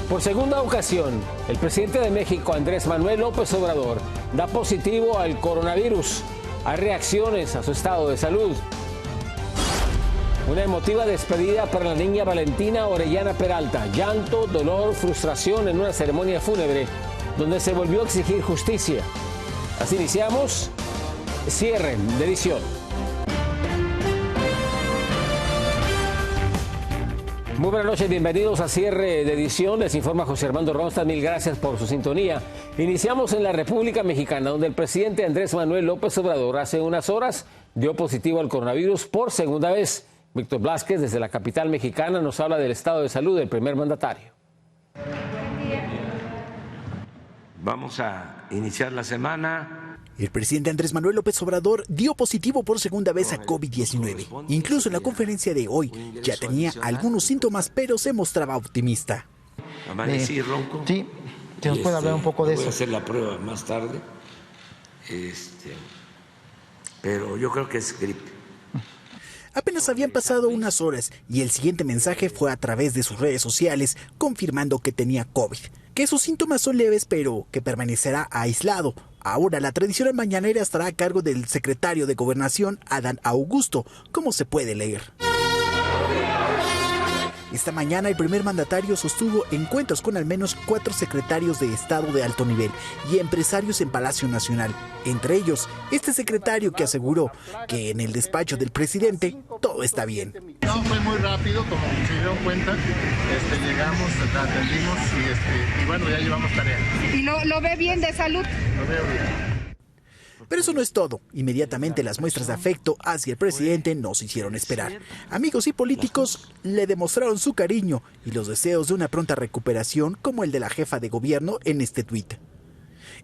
Por segunda ocasión, el presidente de México, Andrés Manuel López Obrador, da positivo al coronavirus. Hay reacciones a su estado de salud. Una emotiva despedida para la niña Valentina Orellana Peralta. Llanto, dolor, frustración en una ceremonia fúnebre donde se volvió a exigir justicia. Así iniciamos cierre de edición. Muy buenas noches, bienvenidos a cierre de edición. Les informa José Armando Ronstadt, mil gracias por su sintonía. Iniciamos en la República Mexicana, donde el presidente Andrés Manuel López Obrador hace unas horas dio positivo al coronavirus por segunda vez. Víctor Blázquez, desde la capital mexicana, nos habla del estado de salud del primer mandatario. Vamos a iniciar la semana. El presidente Andrés Manuel López Obrador dio positivo por segunda vez a COVID-19. Incluso en la conferencia de hoy ya tenía algunos síntomas, pero se mostraba optimista. Amanecí ronco. Sí, ¿se nos puede hablar un poco de eso? Voy a hacer la prueba más tarde, pero yo creo que es gripe. Apenas habían pasado unas horas y el siguiente mensaje fue a través de sus redes sociales confirmando que tenía COVID, que sus síntomas son leves pero que permanecerá aislado. Ahora la tradicional mañanera estará a cargo del secretario de Gobernación, Adán Augusto, como se puede leer. Esta mañana el primer mandatario sostuvo encuentros con al menos 4 secretarios de Estado de alto nivel y empresarios en Palacio Nacional. Entre ellos, este secretario que aseguró que en el despacho del presidente todo está bien. No, fue muy rápido, como se dieron cuenta, llegamos, atendimos y bueno, ya llevamos tarea. ¿Y lo ve bien de salud? Lo veo bien. Pero eso no es todo. Inmediatamente las muestras de afecto hacia el presidente no se hicieron esperar. Amigos y políticos le demostraron su cariño y los deseos de una pronta recuperación, como el de la jefa de gobierno en este tuit.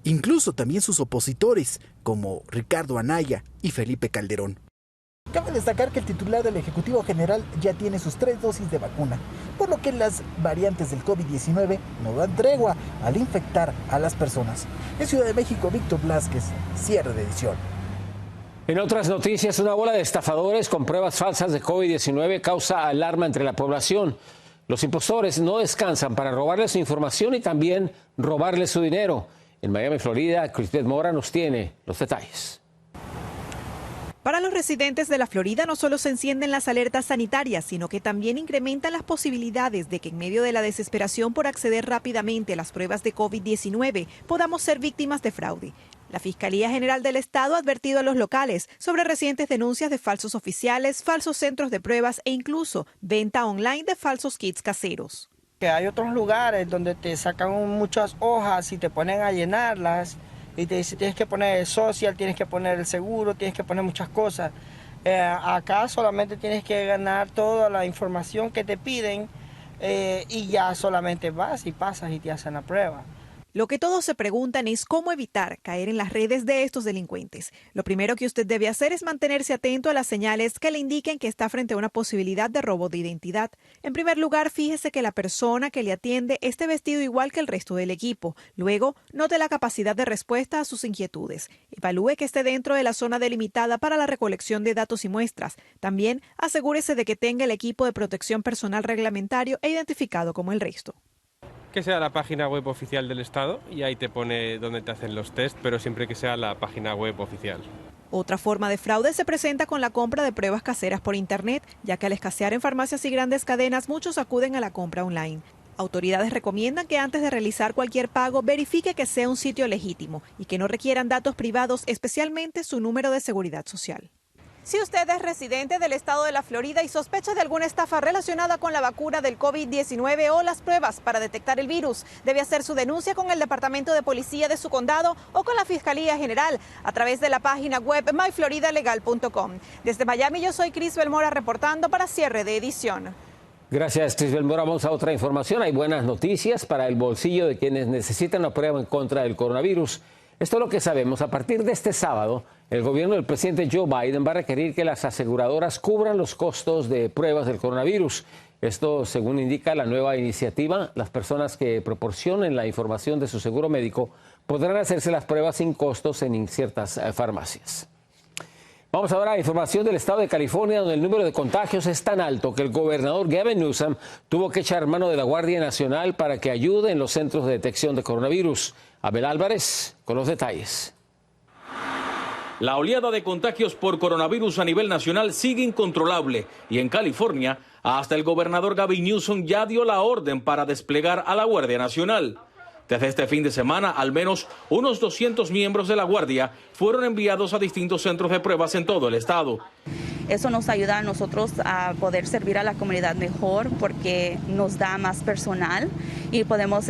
Incluso también sus opositores, como Ricardo Anaya y Felipe Calderón. Cabe destacar que el titular del Ejecutivo General ya tiene sus 3 dosis de vacuna, por lo que las variantes del COVID-19 no dan tregua al infectar a las personas. En Ciudad de México, Víctor Blázquez, cierre de edición. En otras noticias, una bola de estafadores con pruebas falsas de COVID-19 causa alarma entre la población. Los impostores no descansan para robarles su información y también robarles su dinero. En Miami, Florida, Crisbeth Mora nos tiene los detalles. Para los residentes de la Florida no solo se encienden las alertas sanitarias, sino que también incrementan las posibilidades de que en medio de la desesperación por acceder rápidamente a las pruebas de COVID-19 podamos ser víctimas de fraude. La Fiscalía General del Estado ha advertido a los locales sobre recientes denuncias de falsos oficiales, falsos centros de pruebas e incluso venta online de falsos kits caseros. Que hay otros lugares donde te sacan muchas hojas y te ponen a llenarlas. Y te dice, tienes que poner el social, tienes que poner el seguro, tienes que poner muchas cosas. Acá solamente tienes que ganar toda la información que te piden y ya solamente vas y pasas y te hacen la prueba. Lo que todos se preguntan es cómo evitar caer en las redes de estos delincuentes. Lo primero que usted debe hacer es mantenerse atento a las señales que le indiquen que está frente a una posibilidad de robo de identidad. En primer lugar, fíjese que la persona que le atiende esté vestido igual que el resto del equipo. Luego, note la capacidad de respuesta a sus inquietudes. Evalúe que esté dentro de la zona delimitada para la recolección de datos y muestras. También asegúrese de que tenga el equipo de protección personal reglamentario e identificado como el resto. Que sea la página web oficial del Estado y ahí te pone dónde te hacen los test, pero siempre que sea la página web oficial. Otra forma de fraude se presenta con la compra de pruebas caseras por Internet, ya que al escasear en farmacias y grandes cadenas, muchos acuden a la compra online. Autoridades recomiendan que antes de realizar cualquier pago, verifique que sea un sitio legítimo y que no requieran datos privados, especialmente su número de seguridad social. Si usted es residente del estado de la Florida y sospecha de alguna estafa relacionada con la vacuna del COVID-19 o las pruebas para detectar el virus, debe hacer su denuncia con el Departamento de Policía de su condado o con la Fiscalía General a través de la página web myfloridalegal.com. Desde Miami, yo soy Crisbeth Mora reportando para cierre de edición. Gracias, Crisbeth Mora. Vamos a otra información. Hay buenas noticias para el bolsillo de quienes necesitan la prueba en contra del coronavirus. Esto es lo que sabemos. A partir de este sábado, el gobierno del presidente Joe Biden va a requerir que las aseguradoras cubran los costos de pruebas del coronavirus. Esto, según indica la nueva iniciativa, las personas que proporcionen la información de su seguro médico podrán hacerse las pruebas sin costos en ciertas farmacias. Vamos ahora a información del estado de California, donde el número de contagios es tan alto que el gobernador Gavin Newsom tuvo que echar mano de la Guardia Nacional para que ayude en los centros de detección de coronavirus. Abel Álvarez con los detalles. La oleada de contagios por coronavirus a nivel nacional sigue incontrolable y en California hasta el gobernador Gavin Newsom ya dio la orden para desplegar a la Guardia Nacional. Desde este fin de semana, al menos unos 200 miembros de la Guardia fueron enviados a distintos centros de pruebas en todo el estado. Eso nos ayuda a nosotros a poder servir a la comunidad mejor porque nos da más personal y podemos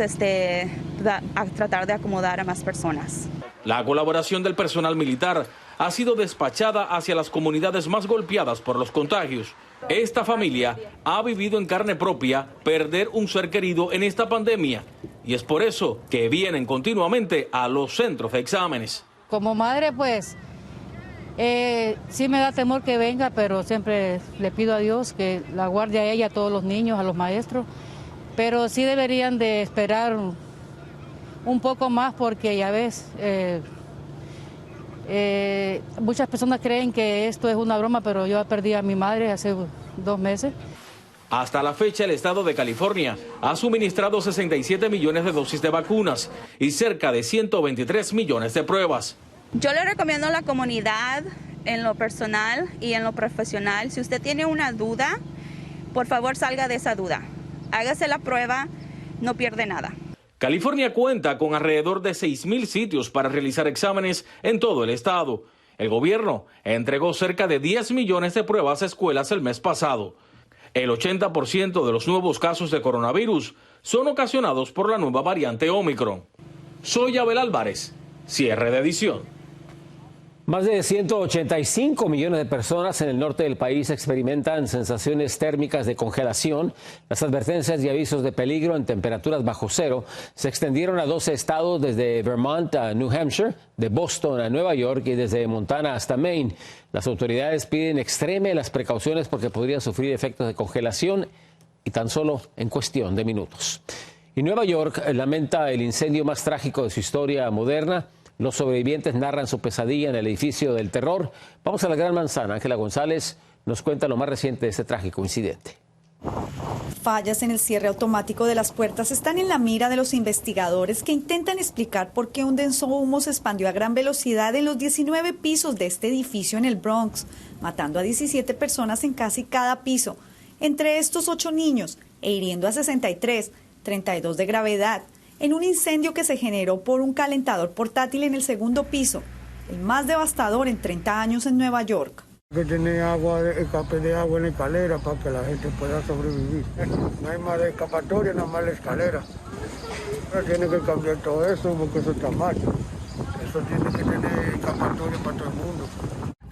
tratar de acomodar a más personas. La colaboración del personal militar ha sido despachada hacia las comunidades más golpeadas por los contagios. Esta familia ha vivido en carne propia perder un ser querido en esta pandemia y es por eso que vienen continuamente a los centros de exámenes. Como madre, pues, sí me da temor que venga, pero siempre le pido a Dios que la guarde a ella, a todos los niños, a los maestros, pero sí deberían de esperar un poco más porque ya ves, muchas personas creen que esto es una broma, pero yo perdí a mi madre hace 2 meses. Hasta la fecha, el estado de California ha suministrado 67 millones de dosis de vacunas y cerca de 123 millones de pruebas. Yo le recomiendo a la comunidad en lo personal y en lo profesional, si usted tiene una duda, por favor salga de esa duda. Hágase la prueba, no pierde nada. California cuenta con alrededor de 6,000 sitios para realizar exámenes en todo el estado. El gobierno entregó cerca de 10 millones de pruebas a escuelas el mes pasado. El 80% de los nuevos casos de coronavirus son ocasionados por la nueva variante Omicron. Soy Abel Álvarez, cierre de edición. Más de 185 millones de personas en el norte del país experimentan sensaciones térmicas de congelación. Las advertencias y avisos de peligro en temperaturas bajo cero se extendieron a 12 estados desde Vermont a New Hampshire, de Boston a Nueva York y desde Montana hasta Maine. Las autoridades piden extreme las precauciones porque podrían sufrir efectos de congelación y tan solo en cuestión de minutos. Y Nueva York lamenta el incendio más trágico de su historia moderna. Los sobrevivientes narran su pesadilla en el edificio del terror. Vamos a la Gran Manzana. Ángela González nos cuenta lo más reciente de este trágico incidente. Fallas en el cierre automático de las puertas están en la mira de los investigadores que intentan explicar por qué un denso humo se expandió a gran velocidad en los 19 pisos de este edificio en el Bronx, matando a 17 personas en casi cada piso, entre estos 8 niños, e hiriendo a 63, 32 de gravedad, en un incendio que se generó por un calentador portátil en el segundo piso, el más devastador en 30 años en Nueva York. Que tiene escape de agua en la escalera para que la gente pueda sobrevivir. No hay más de escapatoria, nada más la escalera. Pero tiene que cambiar todo eso porque eso está mal. Eso tiene que tener escapatoria para todo el mundo.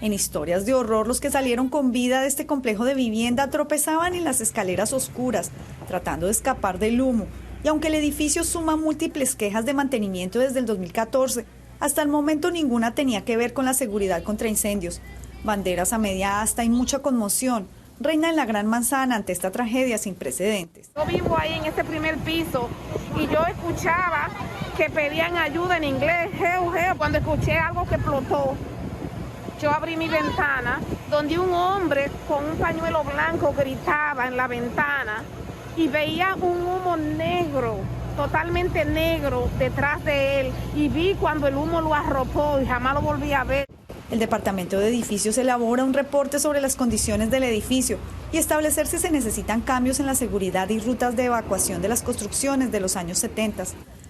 En historias de horror, los que salieron con vida de este complejo de vivienda tropezaban en las escaleras oscuras, tratando de escapar del humo. Y aunque el edificio suma múltiples quejas de mantenimiento desde el 2014, hasta el momento ninguna tenía que ver con la seguridad contra incendios. Banderas a media asta y mucha conmoción reina en la Gran Manzana ante esta tragedia sin precedentes. Yo vivo ahí en este primer piso y yo escuchaba que pedían ayuda en inglés, heu, heu. Cuando escuché algo que explotó, yo abrí mi ventana, donde un hombre con un pañuelo blanco gritaba en la ventana y veía un humo negro, totalmente negro, detrás de él. Y vi cuando el humo lo arropó y jamás lo volví a ver. El Departamento de Edificios elabora un reporte sobre las condiciones del edificio y establecer si se necesitan cambios en la seguridad y rutas de evacuación de las construcciones de los años 70.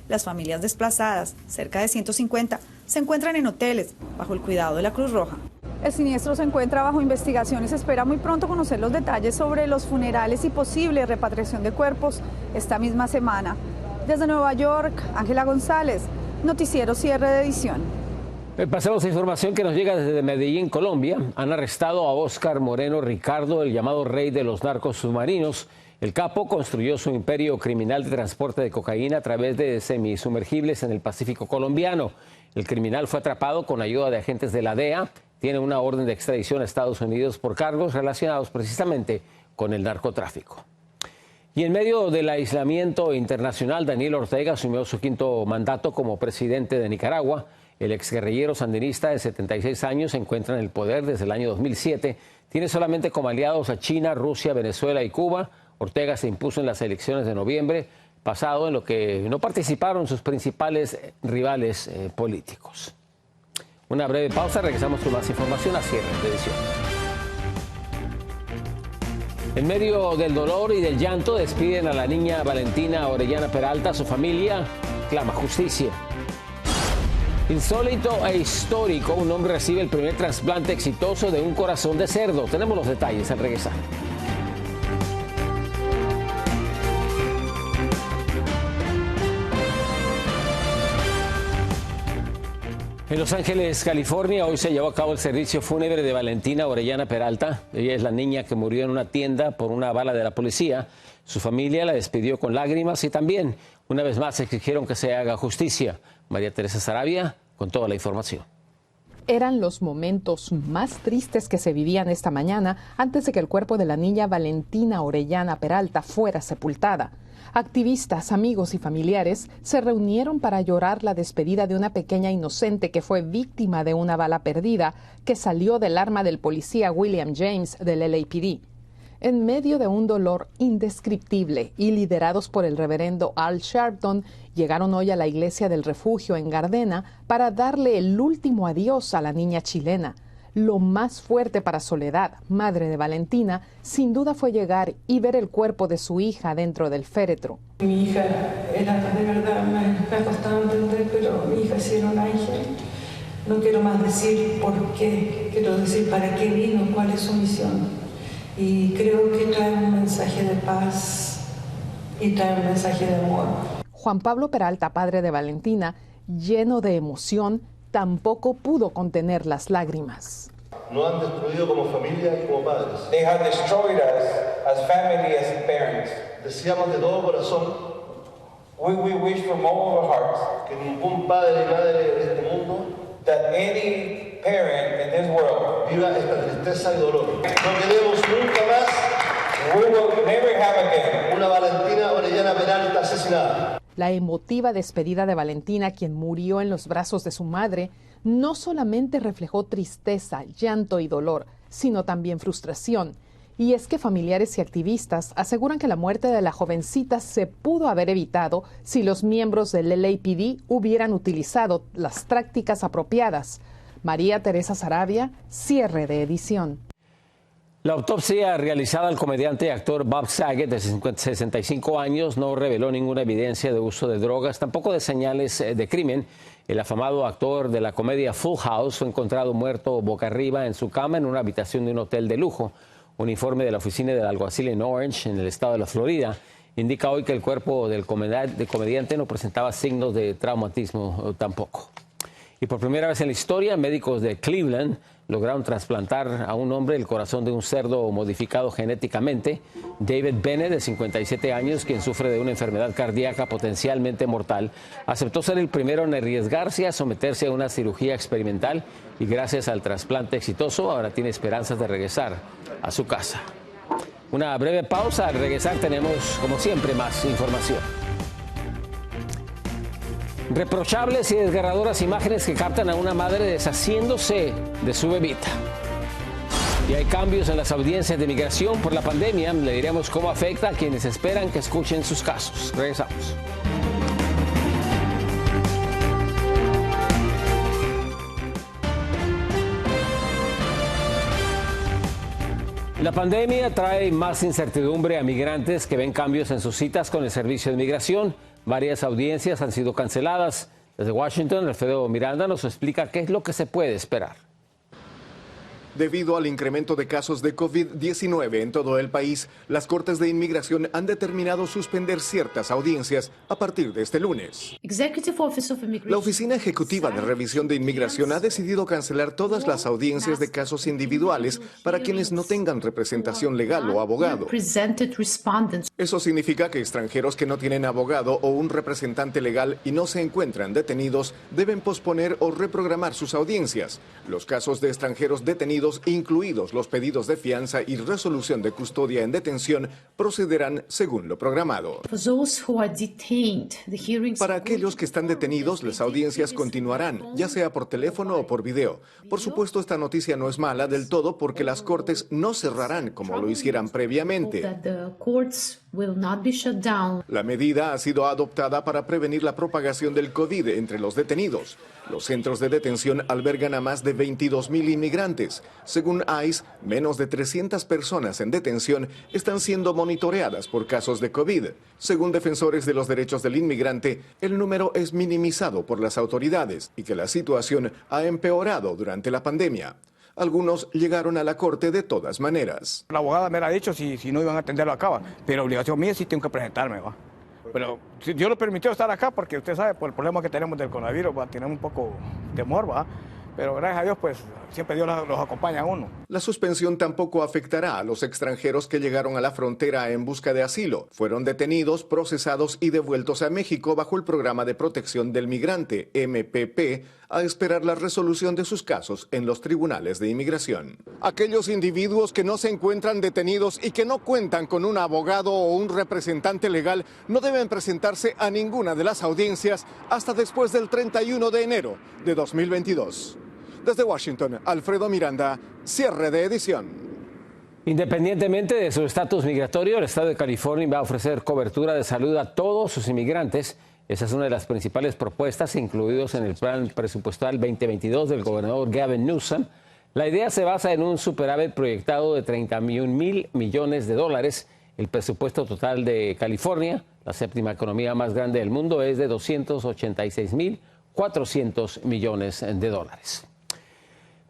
Las familias desplazadas, cerca de 150, se encuentran en hoteles bajo el cuidado de la Cruz Roja. El siniestro se encuentra bajo investigación y se espera muy pronto conocer los detalles sobre los funerales y posible repatriación de cuerpos esta misma semana. Desde Nueva York, Ángela González, Noticiero Cierre de Edición. Pasemos a información que nos llega desde Medellín, Colombia. Han arrestado a Óscar Moreno Ricardo, el llamado rey de los narcos submarinos. El capo construyó su imperio criminal de transporte de cocaína a través de semisumergibles en el Pacífico colombiano. El criminal fue atrapado con ayuda de agentes de la DEA. Tiene una orden de extradición a Estados Unidos por cargos relacionados precisamente con el narcotráfico. Y en medio del aislamiento internacional, Daniel Ortega asumió su 5º mandato como presidente de Nicaragua. El exguerrillero sandinista de 76 años se encuentra en el poder desde el año 2007. Tiene solamente como aliados a China, Rusia, Venezuela y Cuba. Ortega se impuso en las elecciones de noviembre pasado, en lo que no participaron sus principales rivales políticos. Una breve pausa, regresamos con más información a cierre de edición. En medio del dolor y del llanto despiden a la niña Valentina Orellana Peralta. Su familia clama justicia. Insólito e histórico, un hombre recibe el primer trasplante exitoso de un corazón de cerdo. Tenemos los detalles al regresar. En Los Ángeles, California, hoy se llevó a cabo el servicio fúnebre de Valentina Orellana Peralta. Ella es la niña que murió en una tienda por una bala de la policía. Su familia la despidió con lágrimas y también, una vez más, exigieron que se haga justicia. María Teresa Saravia con toda la información. Eran los momentos más tristes que se vivían esta mañana antes de que el cuerpo de la niña Valentina Orellana Peralta fuera sepultada. Activistas, amigos y familiares se reunieron para llorar la despedida de una pequeña inocente que fue víctima de una bala perdida que salió del arma del policía William James del LAPD. En medio de un dolor indescriptible y liderados por el reverendo Al Sharpton, llegaron hoy a la iglesia del refugio en Gardena para darle el último adiós a la niña chilena. Lo más fuerte para Soledad, madre de Valentina, sin duda fue llegar y ver el cuerpo de su hija dentro del féretro. Mi hija era, de verdad, me ha costado entender, pero mi hija sí era un ángel. No quiero más decir por qué, quiero decir para qué vino, cuál es su misión. Y creo que trae un mensaje de paz y trae un mensaje de amor. Juan Pablo Peralta, padre de Valentina, lleno de emoción, tampoco pudo contener las lágrimas. Nos han destruido como familia y como padres. They have destroyed us as family, as parents. Deseamos de todo corazón we wish from all of our hearts que ningún padre y madre de este mundo that any parent in this world viva esta tristeza y dolor. No queremos nunca más we will never have again una Valentina Orellana Peralta asesinada. La emotiva despedida de Valentina, quien murió en los brazos de su madre, no solamente reflejó tristeza, llanto y dolor, sino también frustración. Y es que familiares y activistas aseguran que la muerte de la jovencita se pudo haber evitado si los miembros del LAPD hubieran utilizado las prácticas apropiadas. María Teresa Saravia, cierre de edición. La autopsia realizada al comediante y actor Bob Saget, de 65 años, no reveló ninguna evidencia de uso de drogas, tampoco de señales de crimen. El afamado actor de la comedia Full House fue encontrado muerto boca arriba en su cama en una habitación de un hotel de lujo. Un informe de la oficina del alguacil en Orange, en el estado de la Florida, indica hoy que el cuerpo del comediante no presentaba signos de traumatismo tampoco. Y por primera vez en la historia, médicos de Cleveland lograron trasplantar a un hombre el corazón de un cerdo modificado genéticamente. David Bennett, de 57 años, quien sufre de una enfermedad cardíaca potencialmente mortal, aceptó ser el primero en arriesgarse a someterse a una cirugía experimental y gracias al trasplante exitoso ahora tiene esperanzas de regresar a su casa. Una breve pausa. Al regresar tenemos, como siempre, más información. Reprochables y desgarradoras imágenes que captan a una madre deshaciéndose de su bebita. Y hay cambios en las audiencias de migración por la pandemia. Le diremos cómo afecta a quienes esperan que escuchen sus casos. Regresamos. La pandemia trae más incertidumbre a migrantes que ven cambios en sus citas con el servicio de migración. Varias audiencias han sido canceladas. Desde Washington, Alfredo Miranda nos explica qué es lo que se puede esperar. Debido al incremento de casos de COVID-19 en todo el país, las Cortes de Inmigración han determinado suspender ciertas audiencias a partir de este lunes. La Oficina Ejecutiva de Revisión de Inmigración ha decidido cancelar todas las audiencias de casos individuales para quienes no tengan representación legal o abogado. Eso significa que extranjeros que no tienen abogado o un representante legal y no se encuentran detenidos deben posponer o reprogramar sus audiencias. Los casos de extranjeros detenidos detenidos, incluidos los pedidos de fianza y resolución de custodia en detención, procederán según lo programado. Para aquellos que están detenidos, las audiencias continuarán, ya sea por teléfono o por video. Por supuesto, esta noticia no es mala del todo porque las cortes no cerrarán como lo hicieran previamente. La medida ha sido adoptada para prevenir la propagación del COVID entre los detenidos. Los centros de detención albergan a más de 22,000 inmigrantes. Según ICE, menos de 300 personas en detención están siendo monitoreadas por casos de COVID. Según defensores de los derechos del inmigrante, el número es minimizado por las autoridades y que la situación ha empeorado durante la pandemia. Algunos llegaron a la corte de todas maneras. La abogada me ha dicho si no iban a atenderlo acá, pero obligación mía sí tengo que presentarme, ¿va? Pero si Dios lo permitió estar acá, porque usted sabe, por el problema que tenemos del coronavirus, tenemos un poco de temor, ¿va? Pero gracias a Dios, pues siempre Dios los acompaña a uno. La suspensión tampoco afectará a los extranjeros que llegaron a la frontera en busca de asilo. Fueron detenidos, procesados y devueltos a México bajo el Programa de Protección del Migrante, MPP, a esperar la resolución de sus casos en los tribunales de inmigración. Aquellos individuos que no se encuentran detenidos y que no cuentan con un abogado o un representante legal no deben presentarse a ninguna de las audiencias hasta después del 31 de enero de 2022. Desde Washington, Alfredo Miranda, cierre de edición. Independientemente de su estatus migratorio, el estado de California va a ofrecer cobertura de salud a todos sus inmigrantes. Esa es una de las principales propuestas incluidos en el plan presupuestal 2022 del gobernador Gavin Newsom. La idea se basa en un superávit proyectado de $31,000 millones. El presupuesto total de California, la séptima economía más grande del mundo, es de $286,400 millones.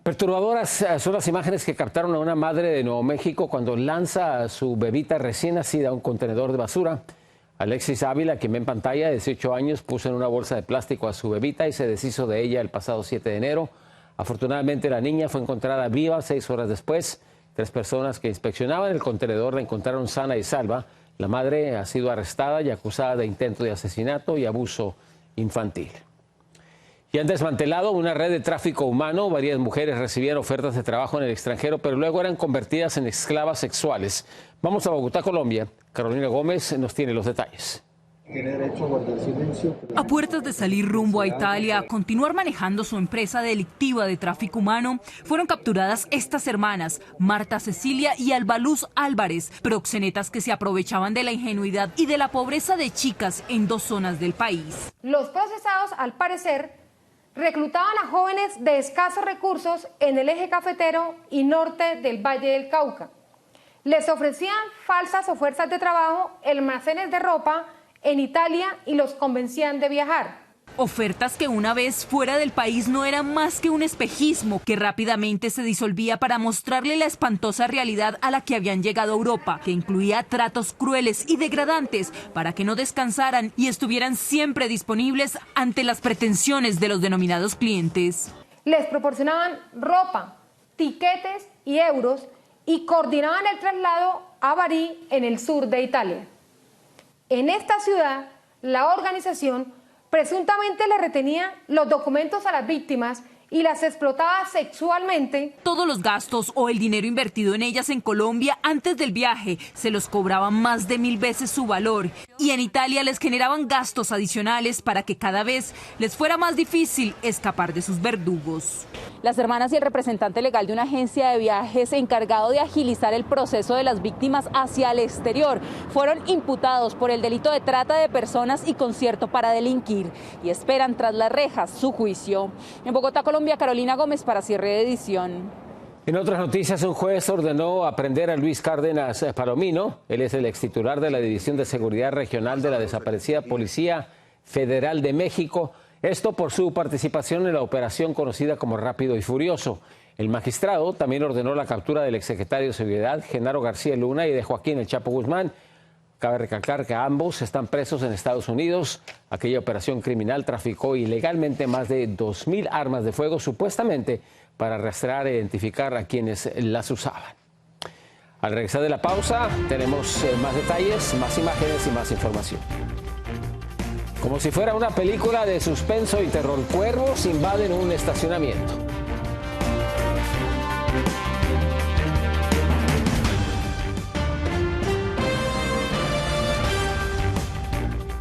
Perturbadoras son las imágenes que captaron a una madre de Nuevo México cuando lanza a su bebita recién nacida a un contenedor de basura. Alexis Ávila, quien ve en pantalla, de 18 años, puso en una bolsa de plástico a su bebita y se deshizo de ella el pasado 7 de enero. Afortunadamente, la niña fue encontrada viva 6 horas después. 3 personas que inspeccionaban el contenedor la encontraron sana y salva. La madre ha sido arrestada y acusada de intento de asesinato y abuso infantil. Y han desmantelado una red de tráfico humano. Varias mujeres recibían ofertas de trabajo en el extranjero, pero luego eran convertidas en esclavas sexuales. Vamos a Bogotá, Colombia. Carolina Gómez nos tiene los detalles. A puertas de salir rumbo a Italia, a continuar manejando su empresa delictiva de tráfico humano, fueron capturadas estas hermanas, Marta Cecilia y Albaluz Álvarez, proxenetas que se aprovechaban de la ingenuidad y de la pobreza de chicas en 2 zonas del país. Los procesados, al parecer, reclutaban a jóvenes de escasos recursos en el eje cafetero y norte del Valle del Cauca. Les ofrecían falsas ofertas de trabajo en almacenes de ropa en Italia y los convencían de viajar. Ofertas que una vez fuera del país no eran más que un espejismo que rápidamente se disolvía para mostrarle la espantosa realidad a la que habían llegado a Europa, que incluía tratos crueles y degradantes para que no descansaran y estuvieran siempre disponibles ante las pretensiones de los denominados clientes. Les proporcionaban ropa, tiquetes y euros y coordinaban el traslado a Bari, en el sur de Italia. En esta ciudad, la organización presuntamente le retenía los documentos a las víctimas y las explotaba sexualmente. Todos los gastos o el dinero invertido en ellas en Colombia antes del viaje se los cobraban más de 1000 veces su valor, y en Italia les generaban gastos adicionales para que cada vez les fuera más difícil escapar de sus verdugos. Las hermanas y el representante legal de una agencia de viajes encargado de agilizar el proceso de las víctimas hacia el exterior fueron imputados por el delito de trata de personas y concierto para delinquir y esperan tras las rejas su juicio. En Bogotá, Colombia, Carolina Gómez para cierre de edición. En otras noticias, un juez ordenó aprender a Luis Cárdenas Palomino. Él es el extitular de la División de Seguridad Regional de la desaparecida Policía Federal de México. Esto por su participación en la operación conocida como Rápido y Furioso. El magistrado también ordenó la captura del exsecretario de Seguridad, Genaro García Luna, y de Joaquín El Chapo Guzmán. Cabe recalcar que ambos están presos en Estados Unidos. Aquella operación criminal traficó ilegalmente más de 2,000 armas de fuego, supuestamente para rastrear e identificar a quienes las usaban. Al regresar de la pausa, tenemos más detalles, más imágenes y más información. Como si fuera una película de suspenso y terror, cuervos invaden un estacionamiento.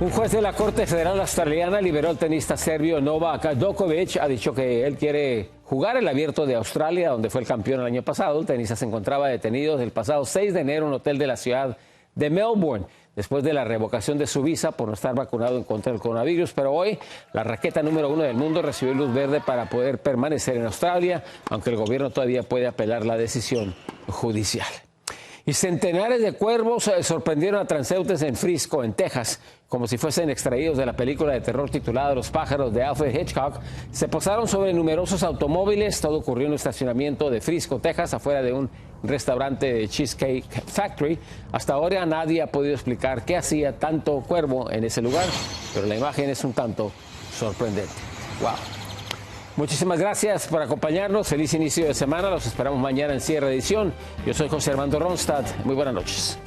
Un juez de la Corte Federal Australiana liberó al tenista serbio Novak Djokovic. Ha dicho que él quiere jugar el Abierto de Australia, donde fue el campeón el año pasado. El tenista se encontraba detenido desde el pasado 6 de enero en un hotel de la ciudad de Melbourne, después de la revocación de su visa por no estar vacunado en contra del coronavirus. Pero hoy, la raqueta número 1 del mundo recibió luz verde para poder permanecer en Australia, aunque el gobierno todavía puede apelar la decisión judicial. Y centenares de cuervos sorprendieron a transeúntes en Frisco, en Texas, como si fuesen extraídos de la película de terror titulada Los pájaros de Alfred Hitchcock. Se posaron sobre numerosos automóviles. Todo ocurrió en un estacionamiento de Frisco, Texas, afuera de un restaurante de Cheesecake Factory. Hasta ahora nadie ha podido explicar qué hacía tanto cuervo en ese lugar, pero la imagen es un tanto sorprendente. ¡Wow! Muchísimas gracias por acompañarnos. Feliz inicio de semana. Los esperamos mañana en cierre de edición. Yo soy José Armando Ronstadt. Muy buenas noches.